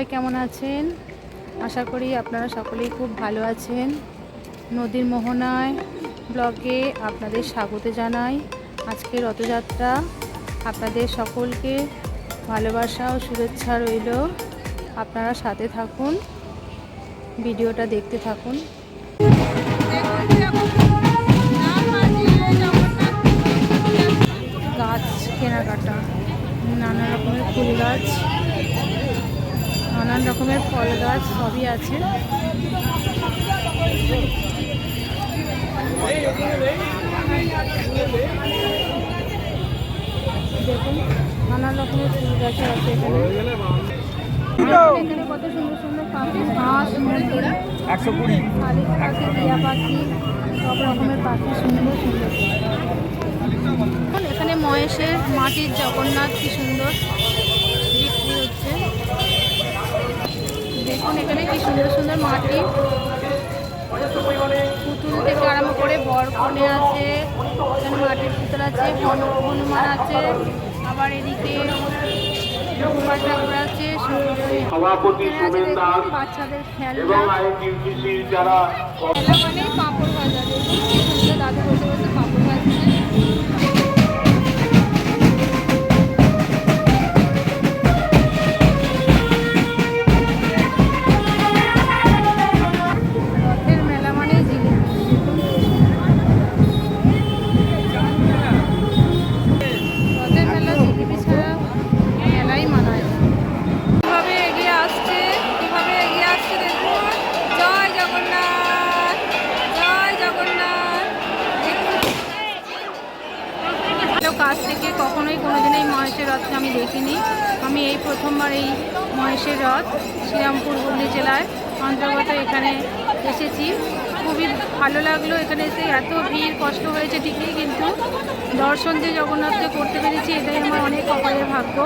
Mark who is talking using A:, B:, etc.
A: সবাই কেমন আছেন? আশা করি আপনারা সকলেই খুব ভালো আছেন। নদীর মোহনায় ব্লগে আপনাদের স্বাগত জানাই। আজকে রথযাত্রা, আপনাদের সকলকে ভালোবাসা ও শুভেচ্ছা রইল। আপনারা সাথে থাকুন, ভিডিওটা দেখতে থাকুন। গাছ কেনাকাটা, নানা রকমের ফুল গাছ, নানান রকমের ফল গাছ সবই আছে। দেখুন নানান রকমের ফুল গাছ আছে এখানে। এখানে কত সুন্দর সুন্দর পাখি, হাঁস, মুরগি, শালিক পাখি, টিয়া পাখি, সব রকমের পাখি সুন্দর সুন্দর। এখানে মহেশের মাটির জগন্নাথ কি সুন্দর বিক্রি হচ্ছে। দেখুন এখানে কি সুন্দর সুন্দর মাটি, পুতুল থেকে আরম্ভ করে বর কনে আছে, এখানে মাটির পুতুল আছে, হনুমান আছে, আবার এদিকে গোপাল ঠাকুর আছে, বাচ্চাদের খেলনা, মানে পাঁপড় ভাজা। দেখুন দাদু বসে বসে পাঁপড় ভাজছে। কাছ থেকে কখনোই কোনোদিন এই মহেশের রথকে আমি দেখিনি। আমি এই প্রথমবার এই মহেশের রথ শ্রীরামপুর হুগলি জেলায় অন্তর্গত এখানে এসেছি। খুবই ভালো লাগলো এখানে এসে। এত ভিড়, কষ্ট হয়েছে ঠিকই, কিন্তু দর্শন যে জগন্নাথকে করতে পেরেছি এটাই আমার অনেক কপালের ভাগ্য।